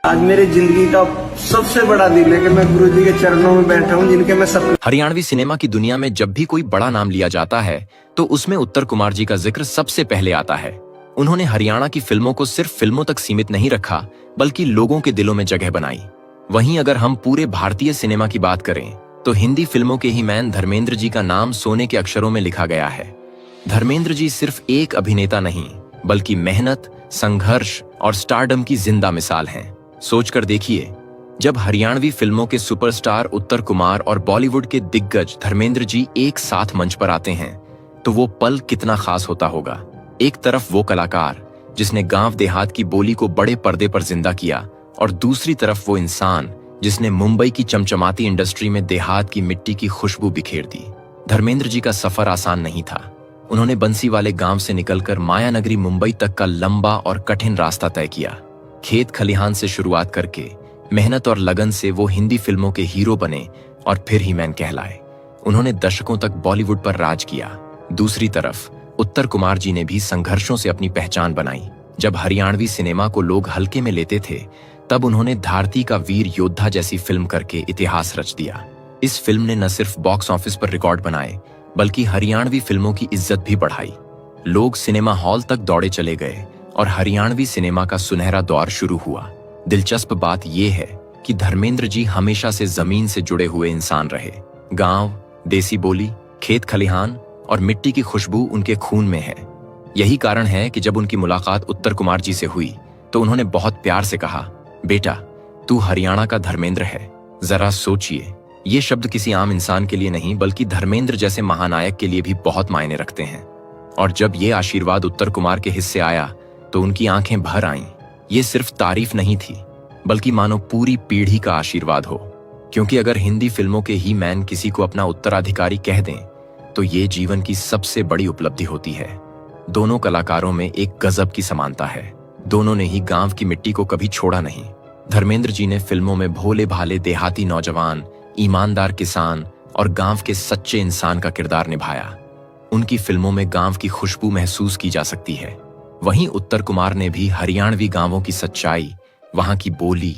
आज मेरी जिंदगी का सबसे बड़ा दिन है कि मैं गुरुजी के चरणों में बैठा हूँ, जिनके मैं सपने। हरियाणवी सिनेमा की दुनिया में जब भी कोई बड़ा नाम लिया जाता है तो उसमें उत्तर कुमार जी का जिक्र सबसे पहले आता है। उन्होंने हरियाणा की फिल्मों को सिर्फ फिल्मों तक सीमित नहीं रखा, बल्कि लोगों के दिलों में जगह बनाई। वहीं अगर हम पूरे भारतीय सिनेमा की बात करें तो हिंदी फिल्मों के ही मैन धर्मेंद्र जी का नाम सोने के अक्षरों में लिखा गया है। धर्मेंद्र जी सिर्फ एक अभिनेता नहीं, बल्कि मेहनत, संघर्ष और स्टारडम की जिंदा मिसाल हैं। सोचकर देखिए, जब हरियाणवी फिल्मों के सुपरस्टार उत्तर कुमार और बॉलीवुड के दिग्गज धर्मेंद्र जी एक साथ मंच पर आते हैं तो वो पल कितना खास होता होगा। एक तरफ वो कलाकार जिसने गांव देहात की बोली को बड़े पर्दे पर जिंदा किया, और दूसरी तरफ वो इंसान जिसने मुंबई की चमचमाती इंडस्ट्री में देहात की मिट्टी की खुशबू बिखेर दी। धर्मेंद्र जी का सफर आसान नहीं था। उन्होंने बंसी वाले गांव से निकलकर मायानगरी मुंबई तक का लंबा और कठिन रास्ता तय किया। खेत खलिहान से शुरुआत करके मेहनत और लगन से वो हिंदी फिल्मों के हीरो बने और फिर ही मैन कहलाए। उन्होंने दशकों तक बॉलीवुड पर राज किया। दूसरी तरफ उत्तर कुमार जी ने भी संघर्षों से अपनी पहचान बनाई। जब हरियाणवी सिनेमा को लोग हल्के में लेते थे, तब उन्होंने धारती का वीर योद्धा जैसी फिल्म करके इतिहास रच दिया। इस फिल्म ने न सिर्फ बॉक्स ऑफिस पर रिकॉर्ड बनाए, बल्कि हरियाणवी फिल्मों की इज्जत भी बढ़ाई। लोग सिनेमा हॉल तक दौड़े चले गए और हरियाणवी सिनेमा का सुनहरा दौर शुरू हुआ। दिलचस्प बात यह है कि धर्मेंद्र जी हमेशा से जमीन से जुड़े हुए इंसान रहे। गांव, देसी बोली, खेत खलिहान और मिट्टी की खुशबू उनके खून में है। यही कारण है कि जब उनकी मुलाकात उत्तर कुमार जी से हुई तो उन्होंने बहुत प्यार से कहा, बेटा, तू हरियाणा का धर्मेंद्र है। जरा सोचिए, ये शब्द किसी आम इंसान के लिए नहीं, बल्कि धर्मेंद्र जैसे महानायक के लिए भी बहुत मायने रखते हैं। और जब ये आशीर्वाद उत्तर कुमार के हिस्से आया तो उनकी आंखें भर आईं। ये सिर्फ तारीफ नहीं थी, बल्कि मानो पूरी पीढ़ी का आशीर्वाद हो। क्योंकि अगर हिंदी फिल्मों के ही मैन किसी को अपना उत्तराधिकारी कह दें तो ये जीवन की सबसे बड़ी उपलब्धि होती है। दोनों कलाकारों में एक गजब की समानता है। दोनों ने ही गांव की मिट्टी को कभी छोड़ा नहीं। धर्मेंद्र जी ने फिल्मों में भोले भाले देहाती नौजवान, ईमानदार किसान और गांव के सच्चे इंसान का किरदार निभाया। उनकी फिल्मों में गांव की खुशबू महसूस की जा सकती है। वहीं उत्तर कुमार ने भी हरियाणवी गांवों की सच्चाई, वहां की बोली,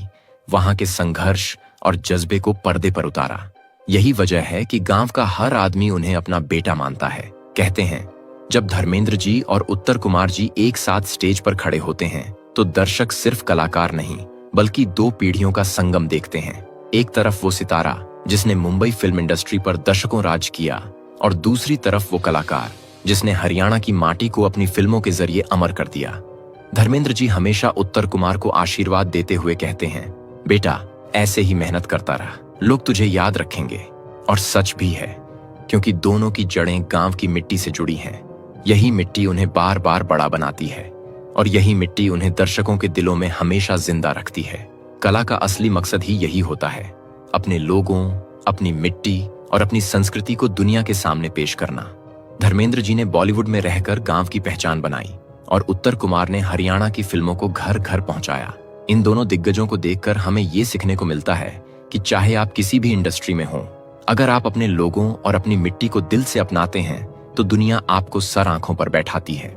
वहां के संघर्ष और जज्बे को पर्दे पर उतारा। यही वजह है कि गांव का हर आदमी उन्हें अपना बेटा मानता है। कहते हैं, जब धर्मेंद्र जी और उत्तर कुमार जी एक साथ स्टेज पर खड़े होते हैं तो दर्शक सिर्फ कलाकार नहीं, बल्कि दो पीढ़ियों का संगम देखते हैं। एक तरफ वो सितारा जिसने मुंबई फिल्म इंडस्ट्री पर दशकों राज किया, और दूसरी तरफ वो कलाकार जिसने हरियाणा की माटी को अपनी फिल्मों के जरिए अमर कर दिया। धर्मेंद्र जी हमेशा उत्तर कुमार को आशीर्वाद देते हुए कहते हैं, बेटा, ऐसे ही मेहनत करता रहा, लोग तुझे याद रखेंगे। और सच भी है, क्योंकि दोनों की जड़ें गांव की मिट्टी से जुड़ी हैं। यही मिट्टी उन्हें बार बार बड़ा बनाती है, और यही मिट्टी उन्हें दर्शकों के दिलों में हमेशा जिंदा रखती है। कला का असली मकसद ही यही होता है, अपने लोगों, अपनी मिट्टी और अपनी संस्कृति को दुनिया के सामने पेश करना। धर्मेंद्र जी ने बॉलीवुड में रहकर गांव की पहचान बनाई, और उत्तर कुमार ने हरियाणा की फिल्मों को घर घर पहुंचाया। इन दोनों दिग्गजों को देखकर हमें ये सीखने को मिलता है कि चाहे आप किसी भी इंडस्ट्री में हों, अगर आप अपने लोगों और अपनी मिट्टी को दिल से अपनाते हैं तो दुनिया आपको सर आंखों पर बैठाती है।